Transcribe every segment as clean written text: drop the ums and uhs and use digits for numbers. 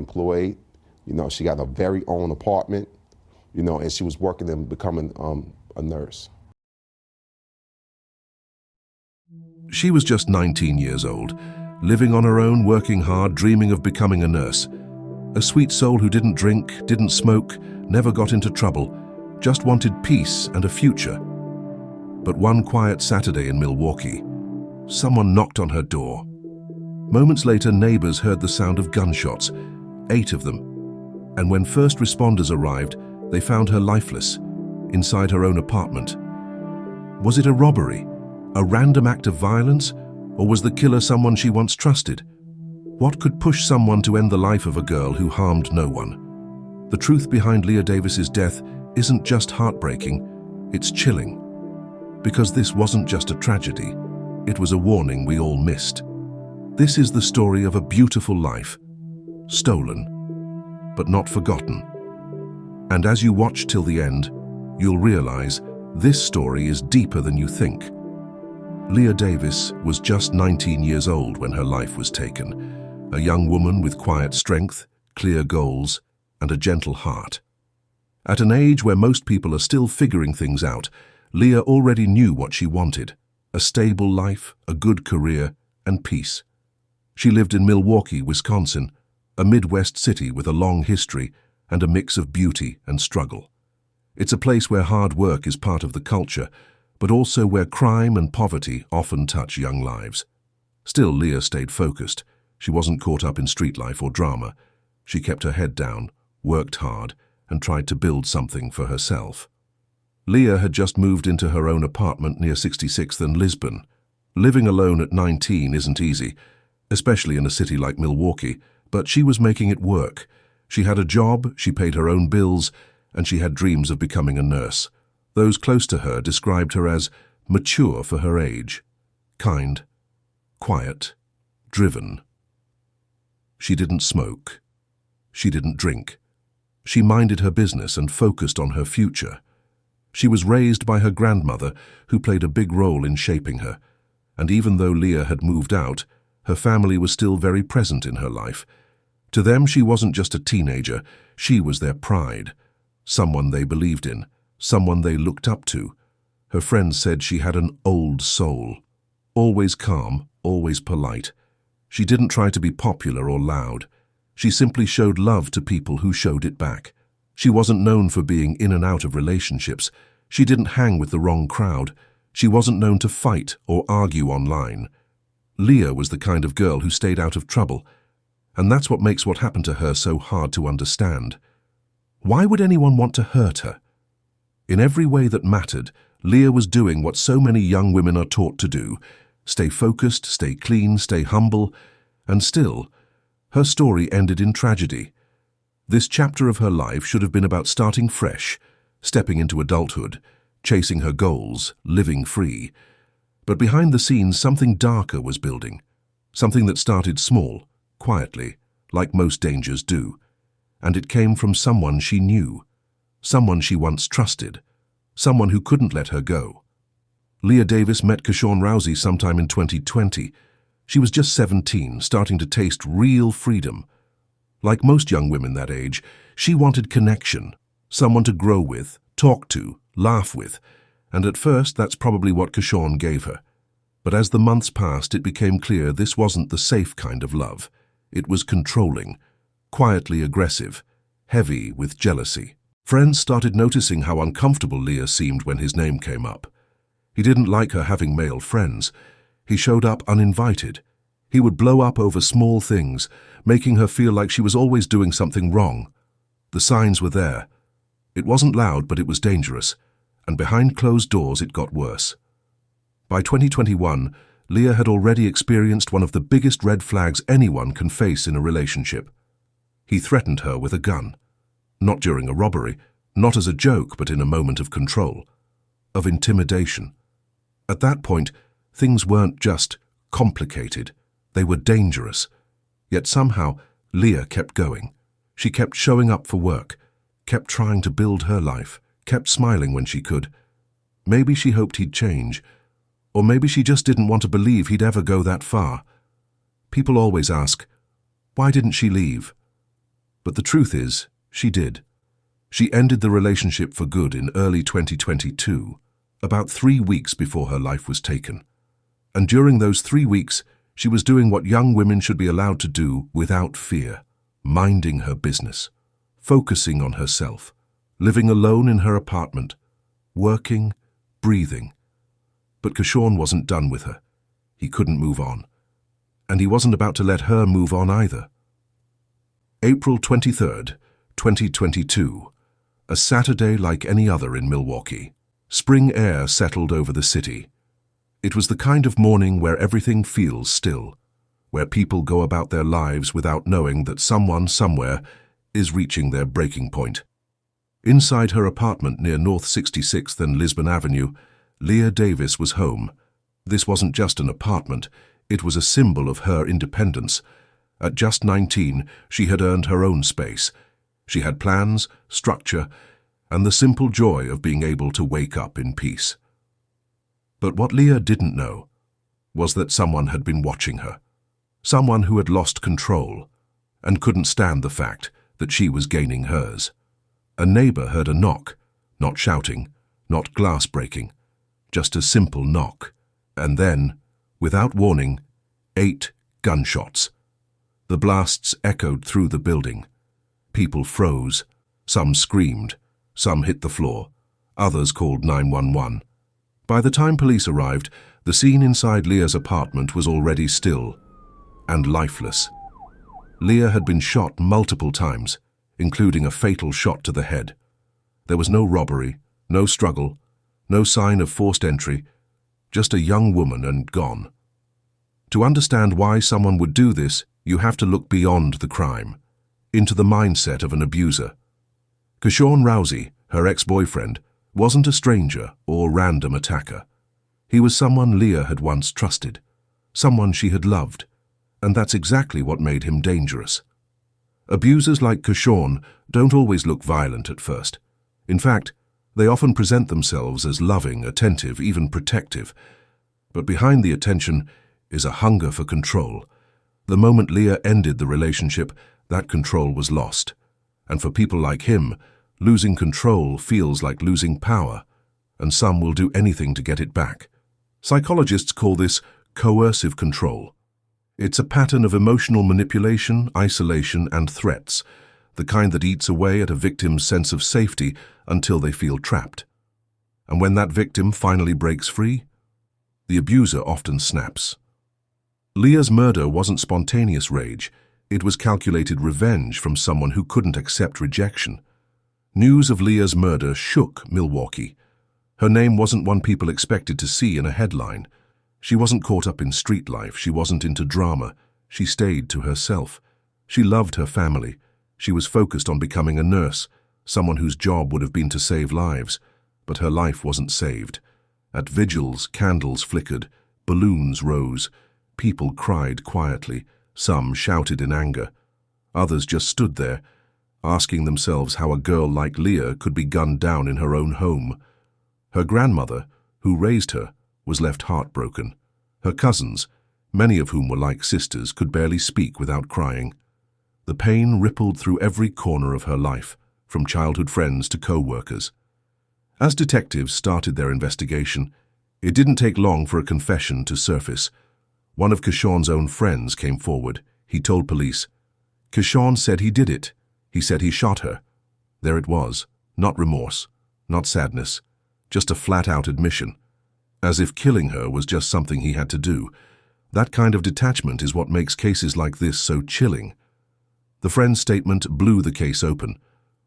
employed. She got a very own apartment, and she was working and becoming a nurse. She was just 19 years old, living on her own, working hard, dreaming of becoming a nurse. A sweet soul who didn't drink, didn't smoke, never got into trouble, just wanted peace and a future. But one quiet Saturday in Milwaukee, someone knocked on her door. Moments later, neighbors heard the sound of gunshots, 8 of them. And when first responders arrived, they found her lifeless, inside her own apartment. Was it a robbery, a random act of violence, or was the killer someone she once trusted? What could push someone to end the life of a girl who harmed no one? The truth behind Leah Davis's death isn't just heartbreaking, it's chilling. Because this wasn't just a tragedy, it was a warning we all missed. This is the story of a beautiful life, stolen, but not forgotten. And as you watch till the end, you'll realize this story is deeper than you think. Leah Davis was just 19 years old when her life was taken, a young woman with quiet strength, clear goals, and a gentle heart. At an age where most people are still figuring things out, Leah already knew what she wanted: a stable life, a good career, and peace. She lived in Milwaukee, Wisconsin, a Midwest city with a long history and a mix of beauty and struggle. It's a place where hard work is part of the culture, but also where crime and poverty often touch young lives. Still, Leah stayed focused. She wasn't caught up in street life or drama. She kept her head down, worked hard, and tried to build something for herself. Leah had just moved into her own apartment near 66th and Lisbon. Living alone at 19 isn't easy, especially in a city like Milwaukee, but she was making it work. She had a job, she paid her own bills, and she had dreams of becoming a nurse. Those close to her described her as mature for her age, kind, quiet, driven. She didn't smoke. She didn't drink. She minded her business and focused on her future. She was raised by her grandmother, who played a big role in shaping her. And even though Leah had moved out, her family was still very present in her life. To them, she wasn't just a teenager, she was their pride, someone they believed in, someone they looked up to. Her friends said she had an old soul, always calm, always polite. She didn't try to be popular or loud. She simply showed love to people who showed it back. She wasn't known for being in and out of relationships. She didn't hang with the wrong crowd. She wasn't known to fight or argue online. Leah was the kind of girl who stayed out of trouble, and that's what makes what happened to her so hard to understand. Why would anyone want to hurt her? In every way that mattered, Leah was doing what so many young women are taught to do: stay focused, stay clean, stay humble, and still, her story ended in tragedy. This chapter of her life should have been about starting fresh, stepping into adulthood, chasing her goals, living free. But behind the scenes, something darker was building, something that started small, quietly, like most dangers do. And it came from someone she knew, someone she once trusted, someone who couldn't let her go. Leah Davis met Kershawn Rousey sometime in 2020. She was just 17, starting to taste real freedom. Like most young women that age, she wanted connection, someone to grow with, talk to, laugh with. And at first, that's probably what Kershawn gave her. But as the months passed, it became clear this wasn't the safe kind of love. It was controlling, quietly aggressive, heavy with jealousy. Friends started noticing how uncomfortable Leah seemed when his name came up. He didn't like her having male friends. He showed up uninvited. He would blow up over small things, making her feel like she was always doing something wrong. The signs were there. It wasn't loud, but it was dangerous. And behind closed doors, it got worse. By 2021, Leah had already experienced one of the biggest red flags anyone can face in a relationship. He threatened her with a gun. Not during a robbery, not as a joke, but in a moment of control, of intimidation. At that point, things weren't just complicated, they were dangerous. Yet somehow, Leah kept going. She kept showing up for work, kept trying to build her life, kept smiling when she could. Maybe she hoped he'd change, or maybe she just didn't want to believe he'd ever go that far. People always ask, why didn't she leave? But the truth is, she did. She ended the relationship for good in early 2022, about 3 weeks before her life was taken. And during those 3 weeks, she was doing what young women should be allowed to do without fear, minding her business, focusing on herself, living alone in her apartment, working, breathing. But Kishore wasn't done with her. He couldn't move on. And he wasn't about to let her move on either. April 23rd, 2022. A Saturday like any other in Milwaukee. Spring air settled over the city. It was the kind of morning where everything feels still, where people go about their lives without knowing that someone somewhere is reaching their breaking point. Inside her apartment near North 66th and Lisbon Avenue, Leah Davis was home. This wasn't just an apartment, it was a symbol of her independence. At just 19, she had earned her own space. She had plans, structure, and the simple joy of being able to wake up in peace. But what Leah didn't know was that someone had been watching her. Someone who had lost control and couldn't stand the fact that she was gaining hers. A neighbor heard a knock, not shouting, not glass breaking, just a simple knock. And then, without warning, 8 gunshots. The blasts echoed through the building. People froze. Some screamed. Some hit the floor. Others called 911. By the time police arrived, the scene inside Leah's apartment was already still and lifeless. Leah had been shot multiple times, including a fatal shot to the head. There was no robbery, no struggle, no sign of forced entry, just a young woman and gone. To understand why someone would do this, you have to look beyond the crime, into the mindset of an abuser. Kishore Rousey, her ex-boyfriend, wasn't a stranger or random attacker. He was someone Leah had once trusted, someone she had loved, and that's exactly what made him dangerous. Abusers like Kishore don't always look violent at first. In fact, they often present themselves as loving, attentive, even protective. But behind the attention is a hunger for control. The moment Leah ended the relationship, that control was lost. And for people like him, losing control feels like losing power, and some will do anything to get it back. Psychologists call this coercive control. It's a pattern of emotional manipulation, isolation, and threats, the kind that eats away at a victim's sense of safety until they feel trapped. And when that victim finally breaks free, the abuser often snaps. Leah's murder wasn't spontaneous rage. It was calculated revenge from someone who couldn't accept rejection. News of Leah's murder shook Milwaukee. Her name wasn't one people expected to see in a headline. She wasn't caught up in street life. She wasn't into drama. She stayed to herself. She loved her family. She was focused on becoming a nurse, someone whose job would have been to save lives. But her life wasn't saved. At vigils, candles flickered, balloons rose. People cried quietly. Some shouted in anger. Others just stood there, asking themselves how a girl like Leah could be gunned down in her own home. Her grandmother, who raised her, was left heartbroken. Her cousins, many of whom were like sisters, could barely speak without crying. The pain rippled through every corner of her life, from childhood friends to co-workers. As detectives started their investigation, it didn't take long for a confession to surface. One of Kishore's own friends came forward. He told police. Kishore said he did it. He said he shot her. There it was. Not remorse, not sadness, just a flat-out admission. As if killing her was just something he had to do. That kind of detachment is what makes cases like this so chilling. The friend's statement blew the case open.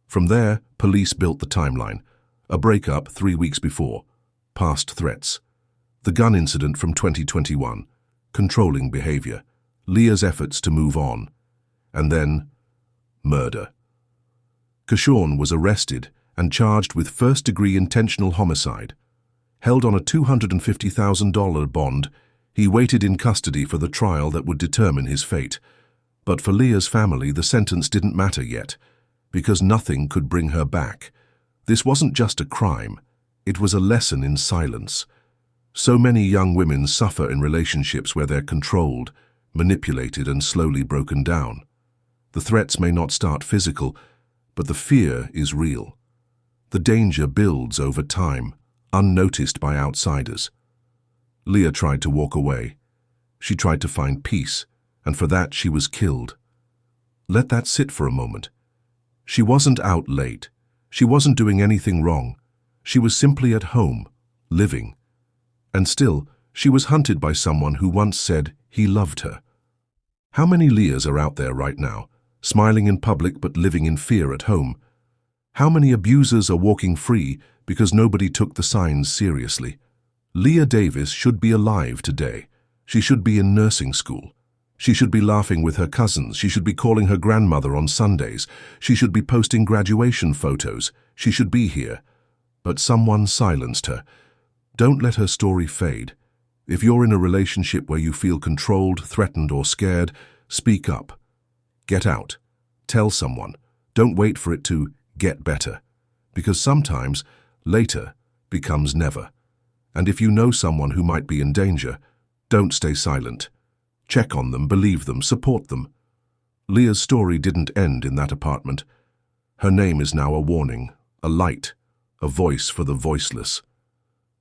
From there, police built the timeline. A breakup 3 weeks before. Past threats. The gun incident from 2021. Controlling behavior. Leah's efforts to move on. And then, murder. Kishore was arrested and charged with first-degree intentional homicide. Held on a $250,000 bond, he waited in custody for the trial that would determine his fate. But for Leah's family, the sentence didn't matter yet, because nothing could bring her back. This wasn't just a crime, it was a lesson in silence. So many young women suffer in relationships where they're controlled, manipulated, and slowly broken down. The threats may not start physical, but the fear is real. The danger builds over time, unnoticed by outsiders. Leah tried to walk away. She tried to find peace, and for that she was killed. Let that sit for a moment. She wasn't out late. She wasn't doing anything wrong. She was simply at home, living. And still, she was hunted by someone who once said he loved her. How many Leahs are out there right now, smiling in public but living in fear at home? How many abusers are walking free because nobody took the signs seriously? Leah Davis should be alive today. She should be in nursing school. She should be laughing with her cousins. She should be calling her grandmother on Sundays. She should be posting graduation photos. She should be here. But someone silenced her. Don't let her story fade. If you're in a relationship where you feel controlled, threatened, or scared, speak up. Get out. Tell someone. Don't wait for it to get better. Because sometimes, later becomes never. And if you know someone who might be in danger, don't stay silent. Check on them, believe them, support them. Leah's story didn't end in that apartment. Her name is now a warning, a light, a voice for the voiceless.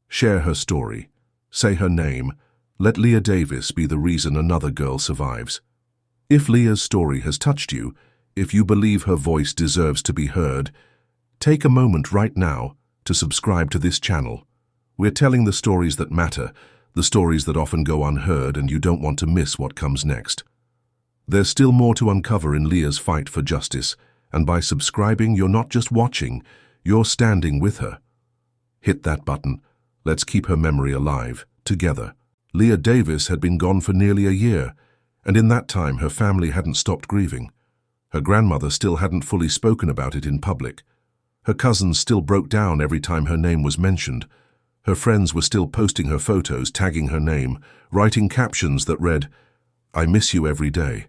Share her story. Say her name. Let Leah Davis be the reason another girl survives. If Leah's story has touched you, if you believe her voice deserves to be heard, take a moment right now to subscribe to this channel. We're telling the stories that matter, the stories that often go unheard, and you don't want to miss what comes next. There's still more to uncover in Leah's fight for justice, and by subscribing, you're not just watching, you're standing with her. Hit that button. Let's keep her memory alive, together. Leah Davis had been gone for nearly a year, and in that time her family hadn't stopped grieving. Her grandmother still hadn't fully spoken about it in public. Her cousins still broke down every time her name was mentioned. Her friends were still posting her photos, tagging her name, writing captions that read, "I miss you every day."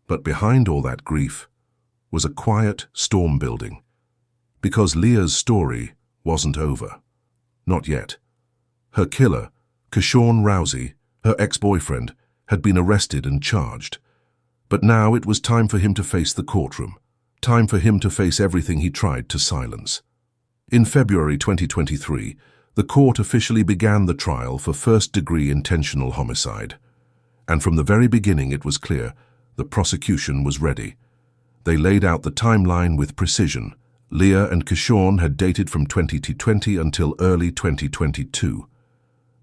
But behind all that grief was a quiet storm building. Because Leah's story wasn't over. Not yet. Her killer, Keshawn Rousey, her ex-boyfriend, had been arrested and charged. But now it was time for him to face the courtroom. Time for him to face everything he tried to silence. In February 2023, the court officially began the trial for first-degree intentional homicide. And from the very beginning it was clear the prosecution was ready. They laid out the timeline with precision. Leah and Keshawn had dated from 2020 until early 2022.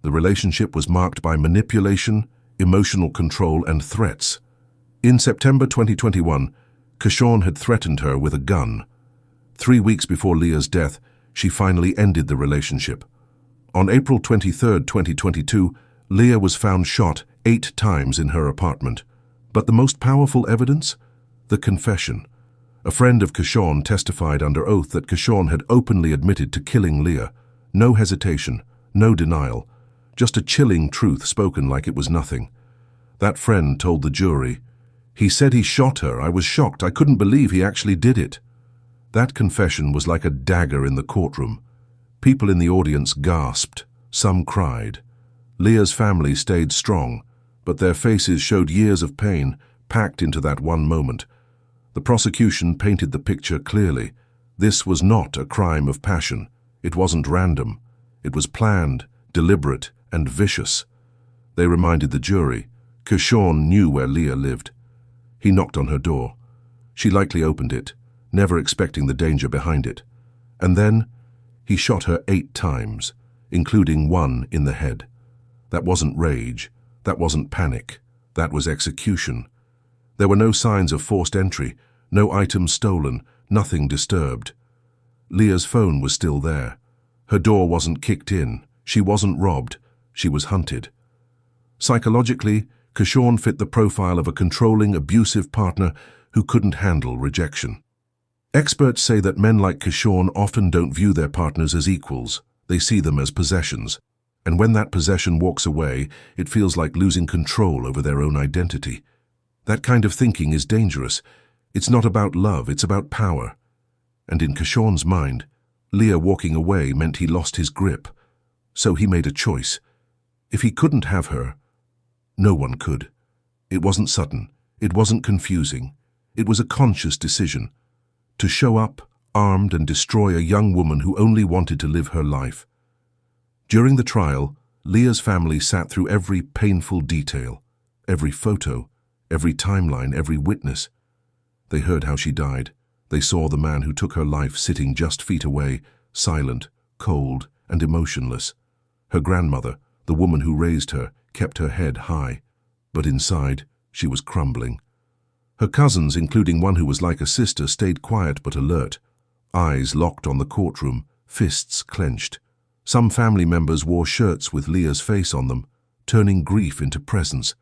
The relationship was marked by manipulation, emotional control, and threats. In September 2021, Keshawn had threatened her with a gun. 3 weeks before Leah's death, she finally ended the relationship. On April 23, 2022, Leah was found shot 8 times in her apartment. But the most powerful evidence? The confession. A friend of Keshawn testified under oath that Keshawn had openly admitted to killing Leah. No hesitation, no denial, just a chilling truth spoken like it was nothing. That friend told the jury, "He said he shot her. I was shocked. I couldn't believe he actually did it." That confession was like a dagger in the courtroom. People in the audience gasped. Some cried. Leah's family stayed strong, but their faces showed years of pain packed into that one moment. The prosecution painted the picture clearly. This was not a crime of passion. It wasn't random. It was planned, deliberate, and vicious. They reminded the jury, Keshawn knew where Leah lived. He knocked on her door. She likely opened it, never expecting the danger behind it. And then he shot her 8 times, including 1 in the head. That wasn't rage. That wasn't panic. That was execution. There were no signs of forced entry, no items stolen, nothing disturbed. Leah's phone was still there. Her door wasn't kicked in. She wasn't robbed. She was hunted. Psychologically, Keshawn fit the profile of a controlling, abusive partner who couldn't handle rejection. Experts say that men like Keshawn often don't view their partners as equals. They see them as possessions. And when that possession walks away, it feels like losing control over their own identity. That kind of thinking is dangerous. It's not about love, it's about power. And in Keshawn's mind, Leah walking away meant he lost his grip. So he made a choice. If he couldn't have her, no one could. It wasn't sudden. It wasn't confusing. It was a conscious decision to show up, armed, and destroy a young woman who only wanted to live her life. During the trial, Leah's family sat through every painful detail, every photo, every timeline, every witness. They heard how she died. They saw the man who took her life sitting just feet away, silent, cold, and emotionless. Her grandmother, the woman who raised her, kept her head high, but inside, she was crumbling. Her cousins, including one who was like a sister, stayed quiet but alert, eyes locked on the courtroom, fists clenched. Some family members wore shirts with Leah's face on them, turning grief into presence,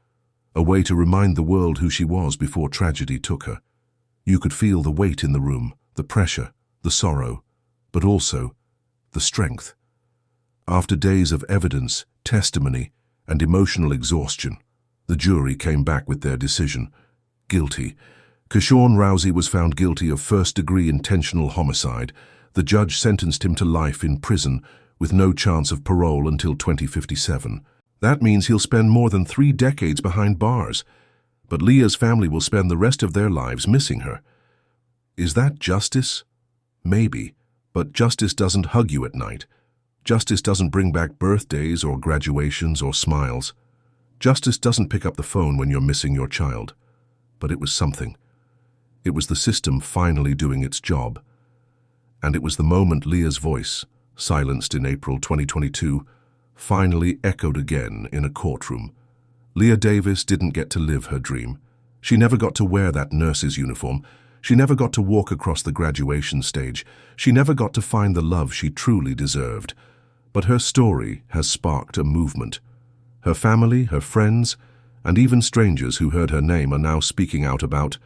a way to remind the world who she was before tragedy took her. You could feel the weight in the room, the pressure, the sorrow, but also the strength. After days of evidence, testimony, and emotional exhaustion, the jury came back with their decision. Guilty. Kershawn Rousey was found guilty of first-degree intentional homicide. The judge sentenced him to life in prison with no chance of parole until 2057. That means he'll spend more than 3 decades behind bars. But Leah's family will spend the rest of their lives missing her. Is that justice? Maybe, but justice doesn't hug you at night. Justice doesn't bring back birthdays or graduations or smiles. Justice doesn't pick up the phone when you're missing your child. But it was something. It was the system finally doing its job. And it was the moment Leah's voice, silenced in April 2022, finally echoed again in a courtroom. Leah Davis didn't get to live her dream. She never got to wear that nurse's uniform. She never got to walk across the graduation stage. She never got to find the love she truly deserved. But her story has sparked a movement. Her family, her friends, and even strangers who heard her name are now speaking out about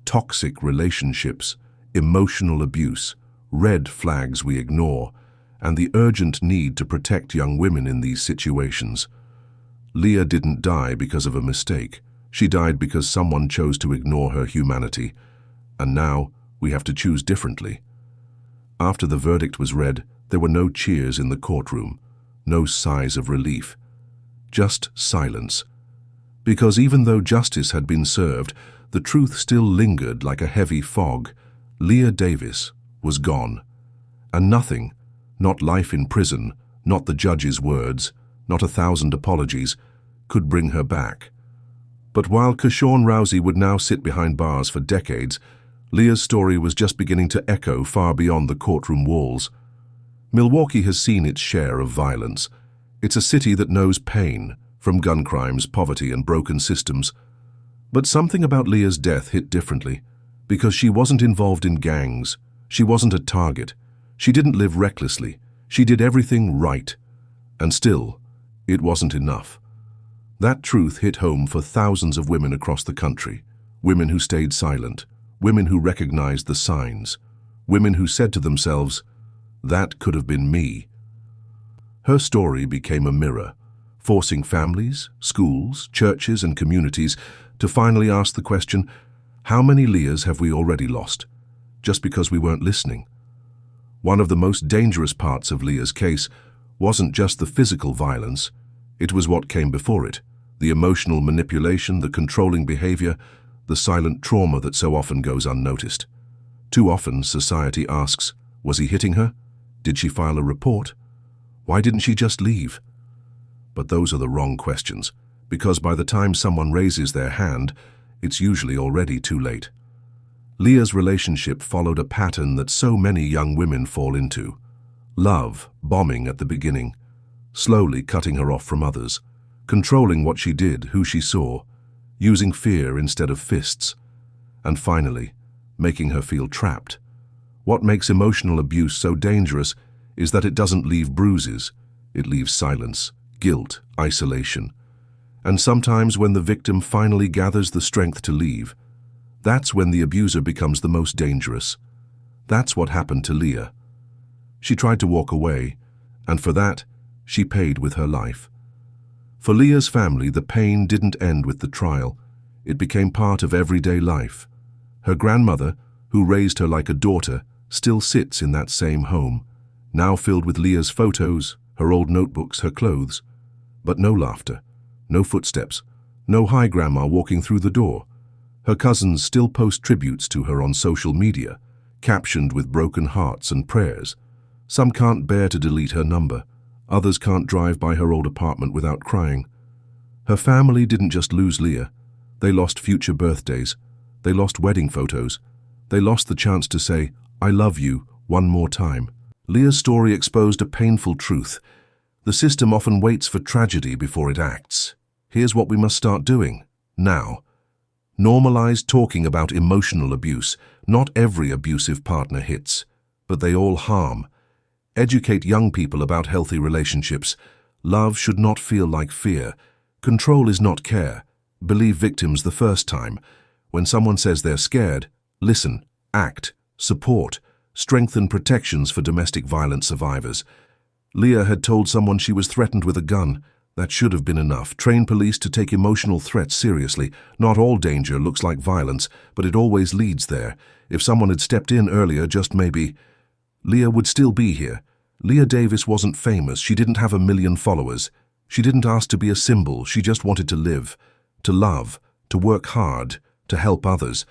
toxic relationships, emotional abuse, red flags we ignore, and the urgent need to protect young women in these situations. Leah didn't die because of a mistake. She died because someone chose to ignore her humanity. And now we have to choose differently. After the verdict was read, there were no cheers in the courtroom, no sighs of relief, just silence. Because even though justice had been served, the truth still lingered like a heavy fog. Leah Davis was gone. And nothing, not life in prison, not the judge's words, not 1,000 apologies, could bring her back. But while Kershawn Rousey would now sit behind bars for decades, Leah's story was just beginning to echo far beyond the courtroom walls. Milwaukee has seen its share of violence. It's a city that knows pain, from gun crimes, poverty, and broken systems. But something about Leah's death hit differently, because she wasn't involved in gangs. She wasn't a target. She didn't live recklessly. She did everything right. And still, it wasn't enough. That truth hit home for thousands of women across the country. Women who stayed silent. Women who recognized the signs. Women who said to themselves, "That could have been me." Her story became a mirror, forcing families, schools, churches, and communities to finally ask the question, how many Leahs have we already lost, just because we weren't listening? One of the most dangerous parts of Leah's case wasn't just the physical violence, it was what came before it, the emotional manipulation, the controlling behavior, the silent trauma that so often goes unnoticed. Too often, society asks, was he hitting her? Did she file a report? Why didn't she just leave? But those are the wrong questions, because by the time someone raises their hand, it's usually already too late. Leah's relationship followed a pattern that so many young women fall into. Love bombing at the beginning, slowly cutting her off from others, controlling what she did, who she saw, using fear instead of fists, and finally, making her feel trapped. What makes emotional abuse so dangerous is that it doesn't leave bruises, it leaves silence, guilt, isolation. And sometimes when the victim finally gathers the strength to leave, that's when the abuser becomes the most dangerous. That's what happened to Leah. She tried to walk away, and for that, she paid with her life. For Leah's family, the pain didn't end with the trial. It became part of everyday life. Her grandmother, who raised her like a daughter, still sits in that same home, now filled with Leah's photos, her old notebooks, her clothes. But no laughter, no footsteps, no hi grandma walking through the door. Her cousins still post tributes to her on social media, captioned with broken hearts and prayers. Some can't bear to delete her number. Others can't drive by her old apartment without crying. Her family didn't just lose Leah. They lost future birthdays. They lost wedding photos. They lost the chance to say, "I love you," one more time. Leah's story exposed a painful truth. The system often waits for tragedy before it acts. Here's what we must start doing, now. Normalize talking about emotional abuse. Not every abusive partner hits, but they all harm. Educate young people about healthy relationships. Love should not feel like fear. Control is not care. Believe victims the first time. When someone says they're scared, listen, act, support, strengthen protections for domestic violence survivors. Leah had told someone she was threatened with a gun. That should have been enough. Train police to take emotional threats seriously. Not all danger looks like violence, but it always leads there. If someone had stepped in earlier, just maybe, Leah would still be here. Leah Davis wasn't famous. She didn't have 1 million followers. She didn't ask to be a symbol. She just wanted to live, to love, to work hard, to help others.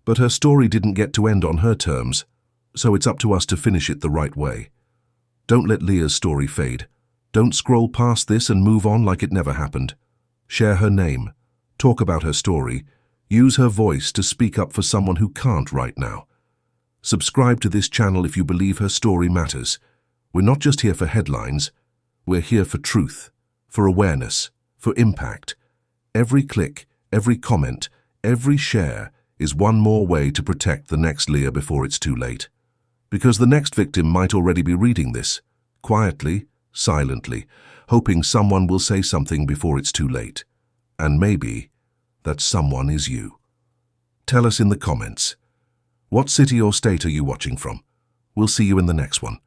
But her story didn't get to end on her terms, so it's up to us to finish it the right way. Don't let Leah's story fade. Don't scroll past this and move on like it never happened. Share her name. Talk about her story. Use her voice to speak up for someone who can't right now. Subscribe to this channel if you believe her story matters. We're not just here for headlines. We're here for truth, for awareness, for impact. Every click, every comment, every share is one more way to protect the next Leah before it's too late. Because the next victim might already be reading this, quietly, silently, hoping someone will say something before it's too late. And maybe that someone is you. Tell us in the comments. What city or state are you watching from? We'll see you in the next one.